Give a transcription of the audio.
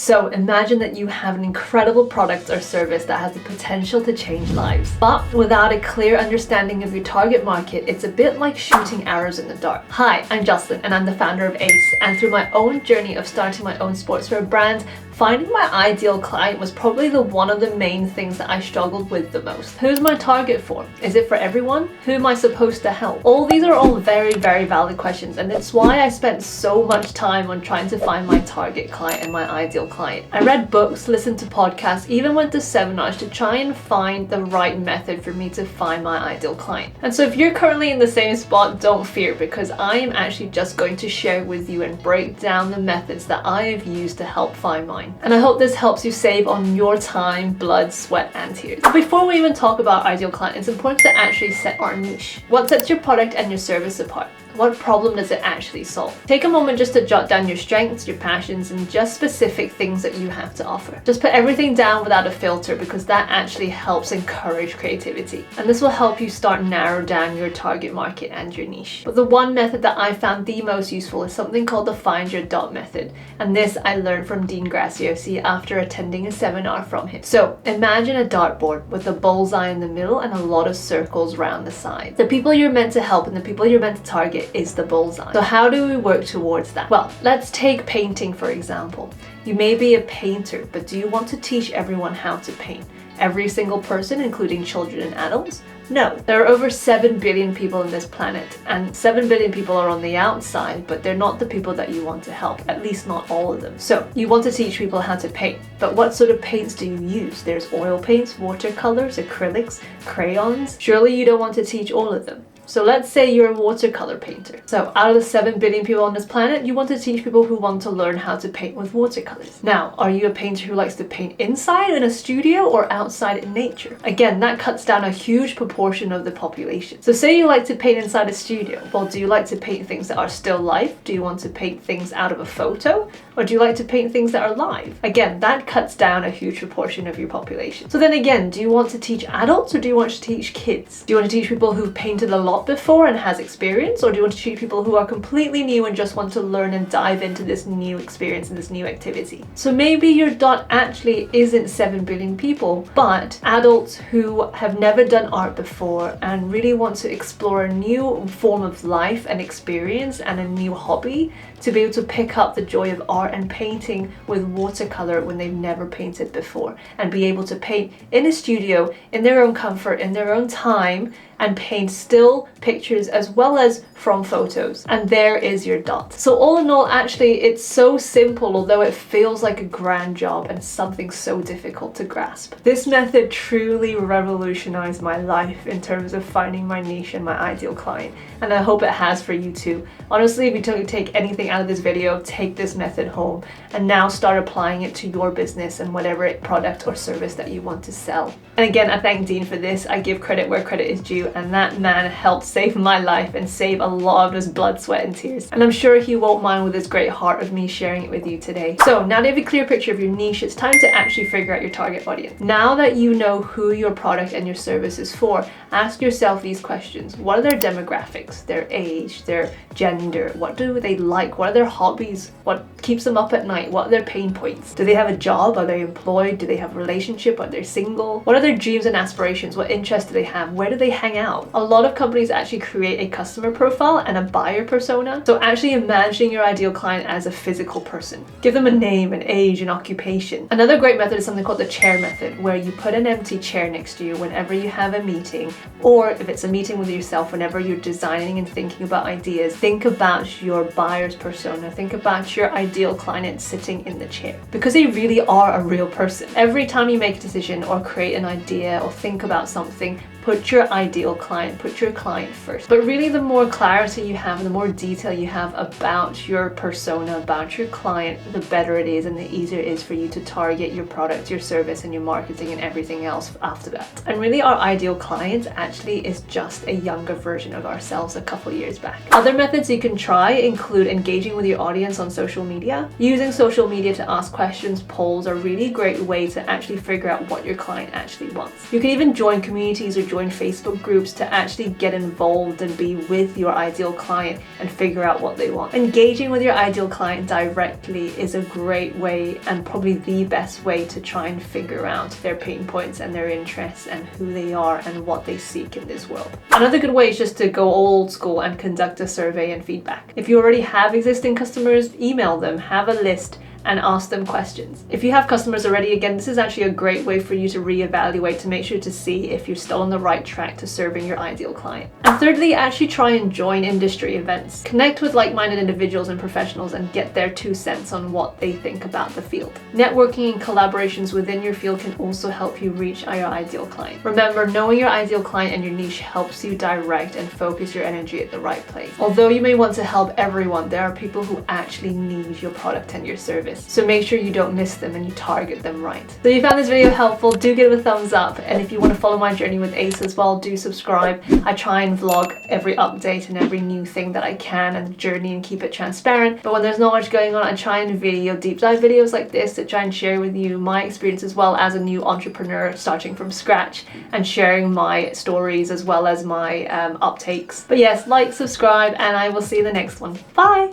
So imagine that you have an incredible product or service that has the potential to change lives. But without a clear understanding of your target market, it's a bit like shooting arrows in the dark. Hi, I'm Jocelyn and I'm the founder of A+CE, and through my own journey of starting my own sportswear brand, finding my ideal client was probably one of the main things that I struggled with the most. Who's my target for? Is it for everyone? Who am I supposed to help? These are all very, very valid questions, and it's why I spent so much time on trying to find my target client and my ideal client. I read books, listened to podcasts, even went to seminars to try and find the right method for me to find my ideal client. And so if you're currently in the same spot, don't fear, because I am actually just going to share with you and break down the methods that I have used to help find mine. And I hope this helps you save on your time, blood, sweat, and tears. But before we even talk about ideal client, it's important to actually set our niche. What sets your product and your service apart? What problem does it actually solve? Take a moment just to jot down your strengths, your passions, and just specific things that you have to offer. Just put everything down without a filter, because that actually helps encourage creativity. And this will help you start narrow down your target market and your niche. But the one method that I found the most useful is something called the Find Your Dot method. And this I learned from Dean Graziosi after attending a seminar from him. So imagine a dartboard with a bullseye in the middle and a lot of circles around the sides. The people you're meant to help and the people you're meant to target is the bullseye. So how do we work towards that? Well, let's take painting for example. You may be a painter, but do you want to teach everyone how to paint? Every single person, including children and adults? No. There are over 7 billion people on this planet, and 7 billion people are on the outside, but they're not the people that you want to help, at least not all of them. So you want to teach people how to paint, but what sort of paints do you use? There's oil paints, watercolors, acrylics, crayons. Surely you don't want to teach all of them. So let's say you're a watercolor painter. So out of the 7 billion people on this planet, you want to teach people who want to learn how to paint with watercolors. Now, are you a painter who likes to paint inside in a studio or outside in nature? Again, that cuts down a huge proportion of the population. So say you like to paint inside a studio. Well, do you like to paint things that are still life? Do you want to paint things out of a photo? Or do you like to paint things that are live? Again, that cuts down a huge proportion of your population. So then again, do you want to teach adults or do you want to teach kids? Do you want to teach people who've painted a lot before and has experience, or do you want to teach people who are completely new and just want to learn and dive into this new experience and this new activity? So maybe your dot actually isn't 7 billion people, but adults who have never done art before and really want to explore a new form of life and experience and a new hobby, to be able to pick up the joy of art and painting with watercolor when they've never painted before, and be able to paint in a studio in their own comfort, in their own time, and paint still pictures as well as from photos. And there is your dot. So all in all, actually, it's so simple, although it feels like a grand job and something so difficult to grasp. This method truly revolutionized my life in terms of finding my niche and my ideal client, and I hope it has for you too. Honestly, if you don't take anything out of this video, take this method home and now start applying it to your business and whatever product or service that you want to sell. And again, I thank Dean for this. I give credit where credit is due, and that man helped save my life and save a lot of his blood, sweat, and tears. And I'm sure he won't mind with his great heart of me sharing it with you today. So now that you have a clear picture of your niche, it's time to actually figure out your target audience. Now that you know who your product and your service is for, ask yourself these questions. What are their demographics, their age, their gender? What do they like? What are their hobbies? What keeps them up at night? What are their pain points? Do they have a job? Are they employed? Do they have a relationship? Are they single? What are their dreams and aspirations? What interests do they have? Where do they hang out? A lot of companies actually create a customer profile and a buyer persona. So actually imagining your ideal client as a physical person. Give them a name, an age, an occupation. Another great method is something called the chair method, where you put an empty chair next to you whenever you have a meeting, or if it's a meeting with yourself, whenever you're designing and thinking about ideas, think about your buyer's persona. Think about your ideal client sitting in the chair, because they really are a real person. Every time you make a decision or create an idea or think about something, put your ideal client, put your client first. But really, the more clarity you have, the more detail you have about your persona, about your client, the better it is and the easier it is for you to target your product, your service, and your marketing and everything else after that. And really, our ideal client actually is just a younger version of ourselves a couple years back. Other methods you can try include engaging with your audience on social media. Using social media to ask questions, polls are a really great way to actually figure out what your client actually wants. You can even join communities or join join Facebook groups to actually get involved and be with your ideal client and figure out what they want. Engaging with your ideal client directly is a great way and probably the best way to try and figure out their pain points and their interests and who they are and what they seek in this world. Another good way is just to go old school and conduct a survey and feedback. If you already have existing customers, email them, have a list, and ask them questions. If you have customers already, again, this is actually a great way for you to reevaluate to make sure to see if you're still on the right track to serving your ideal client. And thirdly, actually try and join industry events. Connect with like-minded individuals and professionals and get their 2 cents on what they think about the field. Networking and collaborations within your field can also help you reach your ideal client. Remember, knowing your ideal client and your niche helps you direct and focus your energy at the right place. Although you may want to help everyone, there are people who actually need your product and your service. So make sure you don't miss them and you target them right. So if you found this video helpful, do give it a thumbs up. And if you want to follow my journey with ACE as well, do subscribe. I try and vlog every update and every new thing that I can and the journey and keep it transparent. But when there's not much going on, I try and video deep dive videos like this to try and share with you my experience as well as a new entrepreneur starting from scratch and sharing my stories as well as my uptakes. But yes, like, subscribe, and I will see you in the next one. Bye!